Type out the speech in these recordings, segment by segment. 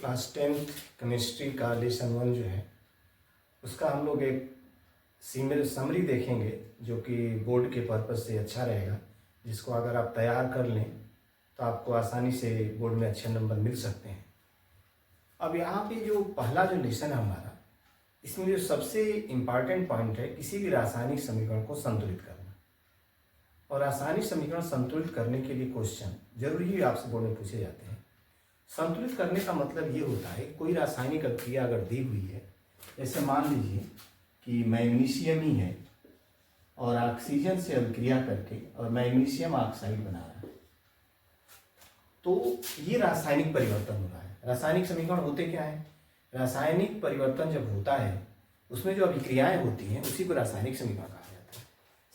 Class 10th chemistry का lesson 1 जो है उसका हम लोग एक समरी देखेंगे जो कि बोर्ड के पर्पज़ से अच्छा रहेगा, जिसको अगर आप तैयार कर लें तो आपको आसानी से बोर्ड में अच्छे नंबर मिल सकते हैं। अब यहाँ पे जो पहला जो लेसन है हमारा, इसमें जो सबसे इम्पॉर्टेंट पॉइंट है किसी भी रासायनिक समीकरण को संतुलित करना। और रासायनिक समीकरण संतुलित करने के लिए क्वेश्चन जरूरी ही आपसे बोर्ड में पूछे जाते हैं। संतुलित करने का मतलब ये होता है कोई रासायनिक अभिक्रिया अगर दी हुई है, जैसे मान लीजिए कि मैग्नीशियम ही है और ऑक्सीजन से अभिक्रिया करके और मैग्नीशियम ऑक्साइड बना रहा है, तो ये रासायनिक परिवर्तन हो रहा है। रासायनिक समीकरण होते क्या है? रासायनिक परिवर्तन जब होता है उसमें जो अभिक्रियाएं होती हैं उसी को रासायनिक समीकरण कहा जाता है।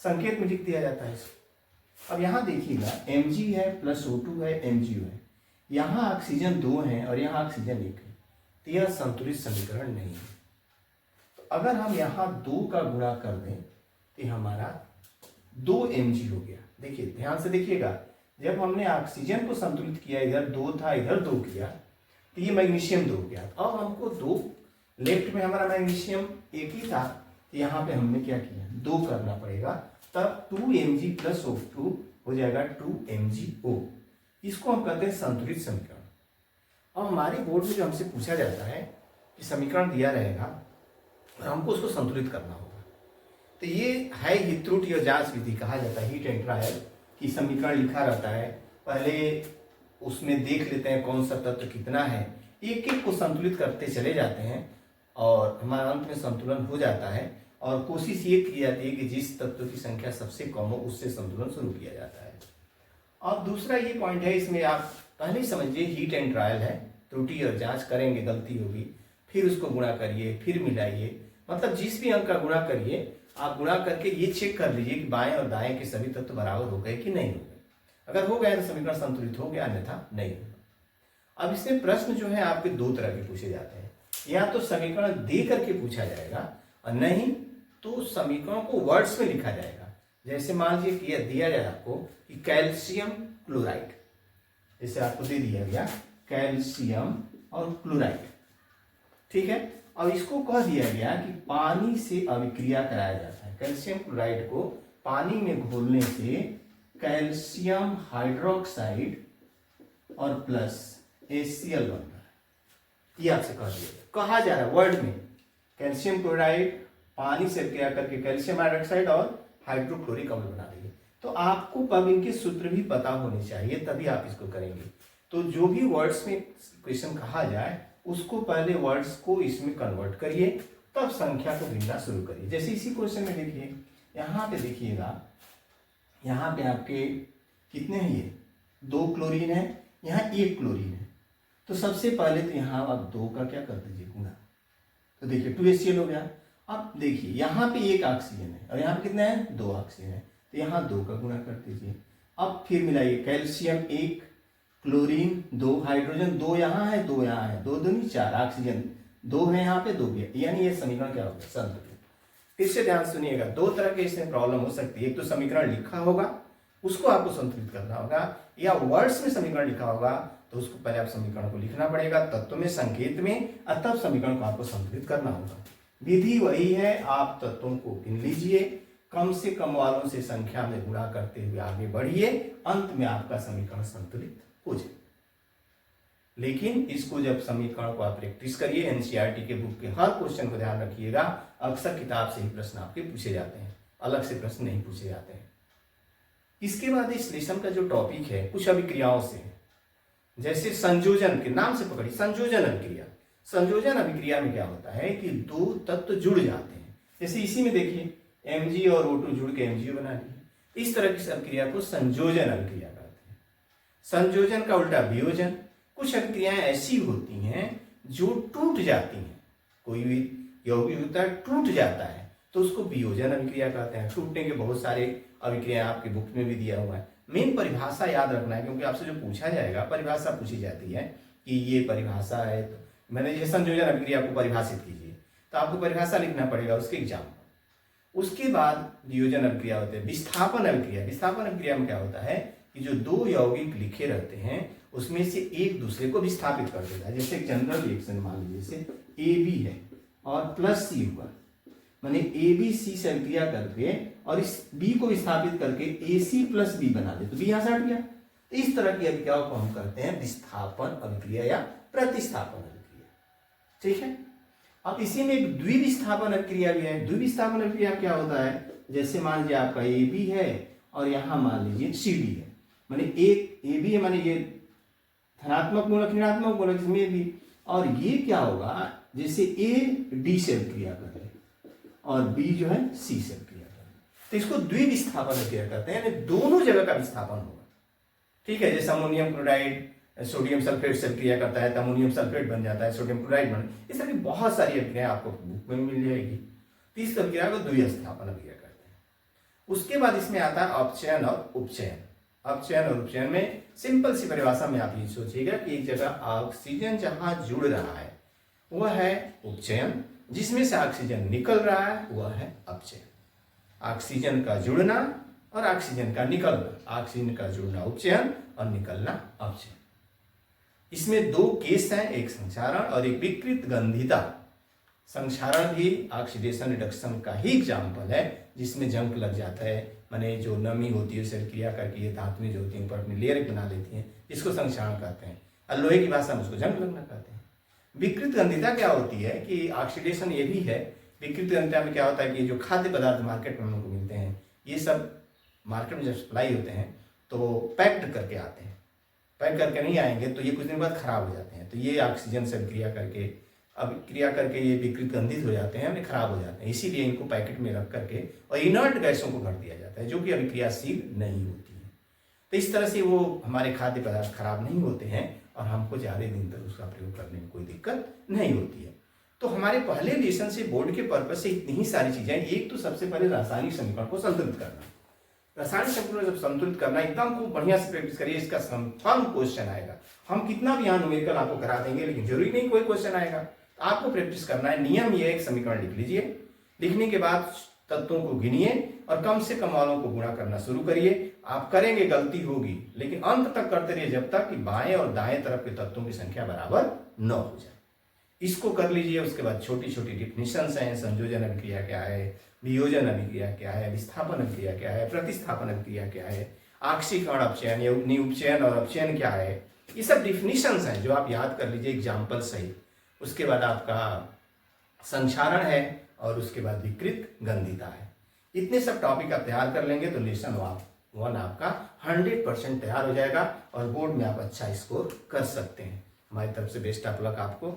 संकेत में लिख दिया जाता है इसको। अब यहाँ देखिएगा Mg है प्लस O2 है, MgO है, यहाँ ऑक्सीजन 2 है और यहाँ ऑक्सीजन 1 है, तो यह संतुलित समीकरण नहीं है। तो अगर हम यहाँ 2 का गुणा कर दें तो हमारा 2 Mg हो गया। देखिए ध्यान से देखिएगा, जब हमने ऑक्सीजन को संतुलित किया, इधर 2 था इधर 2 किया, तो ये मैग्नीशियम 2 हो गया। अब हमको 2 लेफ्ट में हमारा मैग्नीशियम 1 ही था, तो यहाँ पे हमने क्या किया 2 करना पड़ेगा, तब 2Mg प्लस O2 हो जाएगा 2MgO। इसको हम कहते हैं संतुलित समीकरण। अब हमारे बोर्ड में जो हमसे पूछा जाता है कि समीकरण दिया रहेगा और हमको उसको संतुलित करना होगा, तो ये है ही त्रुटि और जांच विधि कहा जाता है, हीट एंड ट्रायल की। समीकरण लिखा रहता है, पहले उसमें देख लेते हैं कौन सा तत्व कितना है, एक एक को संतुलित करते चले जाते हैं और हमारा अंत में संतुलन हो जाता है। और कोशिश ये की जाती है कि जिस तत्व की संख्या सबसे कम हो उससे संतुलन शुरू किया जाता है। अब दूसरा ये पॉइंट है, इसमें आप पहले ही समझिए हीट एंड ट्रायल है, त्रुटि और जांच करेंगे, गलती होगी, फिर उसको गुणा करिए, फिर मिलाइए, मतलब जिस भी अंक का गुणा करिए आप गुणा करके ये चेक कर लीजिए कि बाएं और दाएं के सभी तत्व बराबर हो गए कि नहीं हो गए। अगर हो गए तो समीकरण संतुलित हो गया, अन्यथा नहीं होगा। अब इसमें प्रश्न जो है आपके 2 तरह के पूछे जाते हैं, या तो समीकरण दे करके पूछा जाएगा और नहीं तो समीकरण को वर्ड्स में लिखा जाएगा। जैसे मान लीजिए कि दिया जाए आपको कि कैल्शियम क्लोराइड, जैसे आपको दे दिया गया कैल्शियम और क्लोराइड, ठीक है। अब इसको कह दिया गया कि पानी से अभिक्रिया कराया जाता है। कैल्शियम क्लोराइड को पानी में घोलने से कैल्शियम हाइड्रोक्साइड और प्लस HCl बनता है। ये आपसे कह दिया, कहा जा रहा है वर्ड में, कैल्शियम क्लोराइड पानी से अभिक्रिया करके कैल्शियम हाइड्रोक्साइड और हाइड्रोक्लोरिक अम्ल बना देंगे। तो आपको अब इनके सूत्र भी पता होने चाहिए, तभी आप इसको करेंगे। तो जो भी वर्ड्स में क्वेश्चन कहा जाए उसको पहले वर्ड्स को इसमें कन्वर्ट करिए, तब संख्या को गिनना शुरू करिए। जैसे इसी क्वेश्चन में देखिए, यहाँ पे देखिएगा, यहाँ पे आपके कितने हैं, ये 2 क्लोरीन है, यहाँ 1 क्लोरीन है। तो सबसे पहले तो यहाँ आप 2 का क्या कर दीजिए गुणा, तो देखिए 2HCl हो गया। अब देखिए यहाँ पे 1 ऑक्सीजन है और यहाँ पे कितना है 2 ऑक्सीजन है, तो यहाँ 2 का गुणा कर दीजिए। अब फिर मिलाइए, कैल्शियम 1, क्लोरीन 2, हाइड्रोजन 2 यहाँ है 2 यहाँ है, 2 दूनी 4, ऑक्सीजन 2 है यहाँ पे 2 भी है, यानी ये समीकरण क्या होगा संतुलित। फिर से ध्यान सुनिएगा, 2 तरह के इसमें प्रॉब्लम हो सकती है। एक तो समीकरण लिखा होगा उसको आपको संतुलित करना होगा, या वर्ड्स में समीकरण लिखा होगा तो उसको पहले आप समीकरण को लिखना पड़ेगा तत्व में, संकेत में, और तब समीकरण को आपको संतुलित करना होगा। विधि वही है, आप तत्वों को गिन लीजिए, कम से कम वालों से संख्या में गुणा करते हुए आगे बढ़िए, अंत में आपका समीकरण संतुलित हो जाए। लेकिन इसको जब समीकरण को आप प्रैक्टिस करिए, एनसीईआरटी के बुक के हर क्वेश्चन को ध्यान रखिएगा, अक्सर किताब से ही प्रश्न आपके पूछे जाते हैं, अलग से प्रश्न नहीं पूछे जाते हैं। इसके बाद इस लेसन का जो टॉपिक है कुछ अभिक्रियाओं से है, जैसे संयोजन के नाम से पकड़िए, संयोजन अभिक्रिया। संयोजन अभिक्रिया में क्या होता है कि 2 तत्व जुड़ जाते हैं, जैसे इसी में देखिए Mg और O2 जुड़ के MgO बना लिए। इस तरह की अभिक्रिया को संयोजन अभिक्रिया कहते हैं। संयोजन का उल्टा वियोजन। कुछ अभिक्रियाएं ऐसी होती हैं जो टूट जाती हैं, कोई भी यौगिक होता है टूट जाता है तो उसको वियोजन अभिक्रिया कहते हैं। टूटने के बहुत सारे अभिक्रिया आपके बुक में भी दिया हुआ है। मेन परिभाषा याद रखना है, क्योंकि आपसे जो पूछा जाएगा परिभाषा पूछी जाती है कि ये परिभाषा है, तो मैंने ये संयोजन अभिक्रिया को परिभाषित कीजिए, तो आपको परिभाषा लिखना पड़ेगा उसके एग्जाम। उसके बाद वियोजन अभिक्रिया होते हैं। विस्थापन अभिक्रिया। विस्थापन अभिक्रिया में क्या होता है कि जो 2 यौगिक लिखे रहते हैं उसमें से एक दूसरे को विस्थापित कर देता है। जैसे एक जनरल रिएक्शन मान लीजिए, जैसे ए बी है और प्लस सी हुआ, माने ए बी सी से अभिक्रिया करके और इस बी को विस्थापित करके ए सी प्लस बी बना दे, तो बी यहां से हट गया। तो इस तरह की अभिक्रियाओं को हम करते हैं विस्थापन अभिक्रिया या प्रतिस्थापन अभिक्रिया। ठीक है। अब इसी में एक द्विविस्थापन अभिक्रिया भी है। द्विविस्थापन अभिक्रिया क्या होता है, जैसे मान लीजिए आपका ए बी है और यहां मान लीजिए सी डी है, माने एक ए बी है, माने ये धनात्मक मूलक ऋणात्मक मूलक इसमें भी, और ये क्या होगा, जैसे ए डी से अभिक्रिया कर रहे और बी जो है सी से अभिक्रिया कर रहे, तो इसको द्विविस्थापन अभिक्रिया करते हैं, यानी दोनों जगह का विस्थापन होगा। ठीक है। जैसे अमोनियम क्लोराइड सोडियम सल्फेट से अभिक्रिया करता है तो अमोनियम सल्फेट बन जाता है, सोडियम क्लोराइड बन, इस तरह की बहुत सारी अभिक्रियाएं आपको बुक में मिल जाएगी। तो इस अभिक्रिया को द्विविस्थापन अभिक्रिया करते हैं। उसके बाद इसमें आता है अपचयन और उपचयन। अपचयन और उपचयन में सिंपल सी परिभाषा में आप ये सोचिएगा कि एक जगह ऑक्सीजन जहां जुड़ रहा है वह है उपचयन, जिसमें से ऑक्सीजन निकल रहा है वह है अपचयन। ऑक्सीजन का जुड़ना और ऑक्सीजन का निकलना, ऑक्सीजन का जुड़ना उपचयन और निकलना अपचयन। इसमें दो केस हैं, एक संक्षारण और एक विकृत गंधिता। संक्षारण भी ऑक्सीडेशन रिडक्शन का ही एग्जाम्पल है, जिसमें जंग लग जाता है, माने जो नमी होती है उसे क्रिया करके ये धातुएं जो होती हैं ऊपर अपनी लेयर बना लेती हैं, इसको संक्षारण कहते हैं, और लोहे की भाषा में उसको जंग लगना कहते हैं। विकृत गंधिता क्या होती है कि ऑक्सीडेशन ये भी है। विकृत गंधिता में क्या होता है कि जो खाद्य पदार्थ मार्केट में हम लोग को मिलते हैं, ये सब मार्केट में जब सप्लाई होते हैं तो पैक्ड करके आते हैं, पैक करके नहीं आएंगे तो ये कुछ दिन बाद खराब हो जाते हैं। तो ये ऑक्सीजन से अभिक्रिया करके ये विकृत गंधित हो जाते हैं, यानी खराब हो जाते हैं। इसीलिए इनको पैकेट में रख करके और इनर्ट गैसों को भर दिया जाता है जो कि अभिक्रियाशील नहीं होती है। तो इस तरह से वो हमारे खाद्य पदार्थ खराब नहीं होते हैं और हमको ज़्यादा दिन तक उसका प्रयोग करने में कोई दिक्कत नहीं होती है। तो हमारे पहले लेसन से बोर्ड के पर्पज से इतनी ही सारी चीजें। एक तो सबसे पहले रासायनिक समीकरण को संतुलित करना। रासायनिक समीकरण जब संतुलित करना एकदम खूब बढ़िया से प्रैक्टिस करिए, इसका फन क्वेश्चन आएगा। हम कितना भी यहाँ न्यूमेरिकल आपको करा देंगे लेकिन जरूरी नहीं कोई क्वेश्चन आएगा, आपको प्रैक्टिस करना है। नियम ये, एक समीकरण लिख लीजिए, लिखने के बाद तत्वों को गिनिए और कम से कम वालों को गुणा करना शुरू करिए। आप करेंगे, गलती होगी, लेकिन अंत तक करते रहिए जब तक कि बाएं और दाएं तरफ के तत्वों की संख्या बराबर न हो जाए। इसको कर लीजिए। उसके बाद छोटी छोटी डिफिनीशंस हैं, संयोजन अभिक्रिया क्या है, वियोजन अभिक्रिया क्या है, विस्थापन अभिक्रिया क्या है, प्रतिस्थापन अभिक्रिया क्या है, आक्सीकरण अपचयन या उपचयन और अपचयन क्या है, ये सब डिफिनीशंस हैं जो आप याद कर लीजिए एग्जाम्पल सहित। उसके बाद आपका संक्षारण है और उसके बाद विकृत गंधिता है। इतने सब टॉपिक आप तैयार कर लेंगे तो लेसन 1 आपका 100% तैयार हो जाएगा और बोर्ड में आप अच्छा स्कोर कर सकते हैं। हमारी तरफ से बेस्ट ऑफ लक आपको।